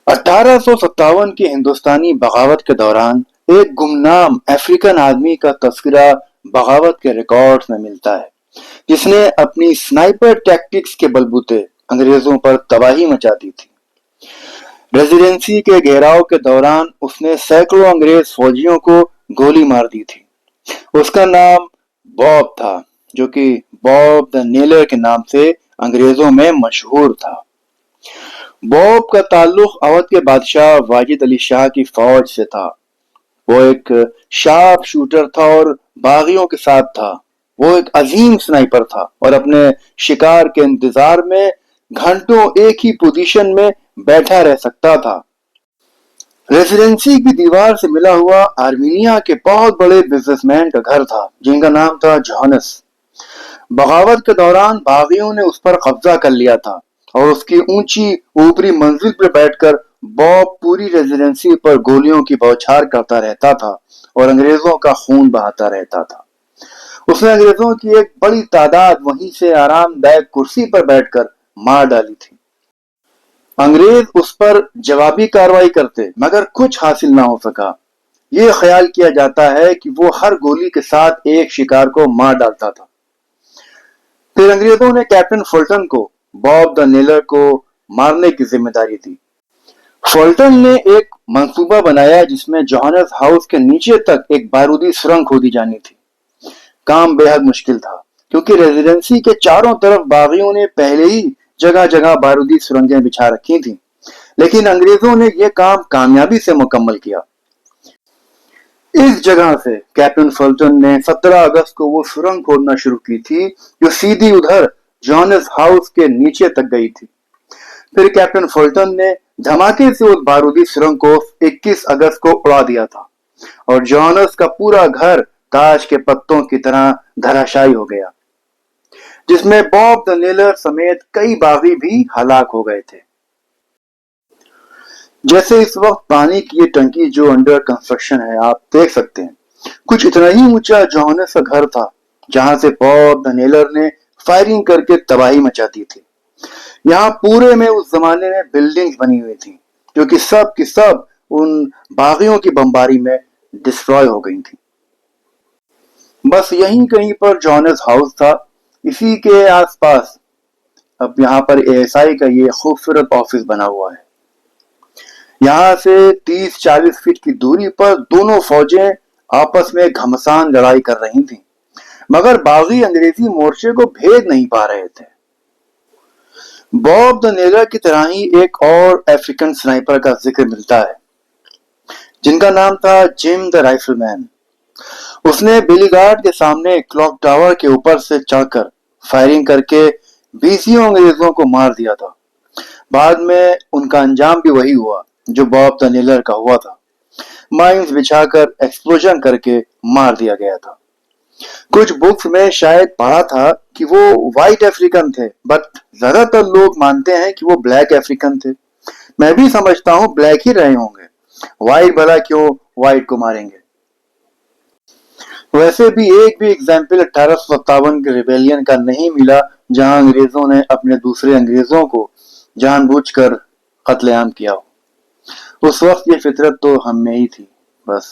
1857 کی ہندوستانی بغاوت کے دوران ایک گمنام افریقن آدمی کا تذکرہ بغاوت کے ریکارڈز میں ملتا ہے، جس نے اپنی سنائپر ٹیکٹکس کے بلبوتے انگریزوں پر تباہی مچا دی تھی۔ ریزیڈنسی کے گھیراؤ کے دوران اس نے سینکڑوں انگریز فوجیوں کو گولی مار دی تھی۔ اس کا نام باب تھا، جو کہ باب دا نیلر کے نام سے انگریزوں میں مشہور تھا۔ باب کا تعلق اودھ کے بادشاہ واجد علی شاہ کی فوج سے تھا۔ وہ ایک شارپ شوٹر تھا اور باغیوں کے ساتھ تھا۔ وہ ایک عظیم سنائپر تھا اور اپنے شکار کے انتظار میں گھنٹوں ایک ہی پوزیشن میں بیٹھا رہ سکتا تھا۔ ریزیڈنسی کی دیوار سے ملا ہوا آرمینیا کے بہت بڑے بزنس مین کا گھر تھا، جن کا نام تھا جوہانس۔ بغاوت کے دوران باغیوں نے اس پر قبضہ کر لیا تھا اور اس کی اونچی اوپری منزل پر بیٹھ کر باب پوری ریزیڈنسی پر گولیوں کی بوچھار کرتا رہتا تھا اور انگریزوں کا خون بہاتا رہتا تھا۔ اس نے انگریزوں کی ایک بڑی تعداد وہیں سے آرام دائک کرسی پر بیٹھ کر مار ڈالی تھی۔ انگریز اس پر جوابی کارروائی کرتے مگر کچھ حاصل نہ ہو سکا۔ یہ خیال کیا جاتا ہے کہ وہ ہر گولی کے ساتھ ایک شکار کو مار ڈالتا تھا۔ پھر انگریزوں نے کیپٹن فلٹن کو باب دا نیلر کو مارنے کی ذمہ داری دی۔ فلٹن نے ایک منصوبہ بنایا جس میں جوہانس ہاؤس کے نیچے تک ایک بارودی سرنگ کھودی جانی تھی۔ کام بے حد مشکل تھا کیونکہ ریزیڈنسی کے چاروں طرف باغیوں نے پہلے ہی جگہ جگہ بارودی سرنگیں بچھا رکھی تھیں، لیکن انگریزوں نے یہ کام کامیابی سے مکمل کیا۔ اس جگہ سے کیپٹن فلٹن نے 17 اگست کو وہ سرنگ کھودنا شروع کی تھی جو سیدھی ادھر جوہانس ہاؤس کے نیچے تک گئی تھی۔ پھر کیپٹن فلٹن نے دھماکے سے اس بارودی سرنگ کو 21 اگست کو اڑا دیا تھا اور جوہانس کا پورا گھر تاش کے پتوں کی طرح دھراشائی ہو گیا، جس میں باب دا نیلر سمیت کئی باغی بھی ہلاک ہو گئے تھے۔ جیسے اس وقت پانی کی یہ ٹنکی جو انڈر کنسٹرکشن ہے، آپ دیکھ سکتے ہیں کچھ اتنا ہی اونچا جوہانس کا گھر تھا جہاں سے باب دا نیلر نے فائرنگ کر کے تباہی مچا دی تھی۔ یہاں پورے میں اس زمانے میں بلڈنگز بنی ہوئی تھیں جو کہ سب کی سب ان باغیوں کی بمباری میں ڈسٹروائے ہو گئی تھیں۔ بس یہیں کہیں پر جوہانس ہاؤس تھا۔ اسی کے آس پاس اب یہاں پر ASI کا یہ خوبصورت آفس بنا ہوا ہے۔ یہاں سے 30-40 فٹ کی دوری پر دونوں فوجیں آپس میں گھمسان لڑائی کر رہی تھیں، مگر باغی انگریزی مورچے کو بھید نہیں پا رہے تھے۔ باب دا نیلر کی طرح ہی ایک اور افریقن سنائپر کا ذکر ملتا ہے جن کا نام تھا جم دا رائفل مین۔ اس نے بیلی گارڈ کے سامنے کلاک ٹاور کے اوپر سے چڑھ کر فائرنگ کر کے 20 انگریزوں کو مار دیا تھا۔ بعد میں ان کا انجام بھی وہی ہوا جو باب دا نیلر کا ہوا تھا، مائنز بچھا کر ایکسپلوژن کر کے مار دیا گیا تھا۔ کچھ بکس میں شاید پڑھا تھا کہ وہ وائٹ افریقن تھے، بٹ زیادہ تر لوگ مانتے ہیں کہ وہ بلیک افریقن تھے۔ میں بھی سمجھتا ہوں بلیک ہی رہے ہوں گے، وائٹ بھلا کیوں وائٹ کو ماریں گے۔ ویسے بھی ایک بھی ایگزامپل 1857 کے ریبیلین کا نہیں ملا جہاں انگریزوں نے اپنے دوسرے انگریزوں کو جان بوجھ کر قتل عام کیا ہو۔ اس وقت یہ فطرت تو ہم میں ہی تھی، بس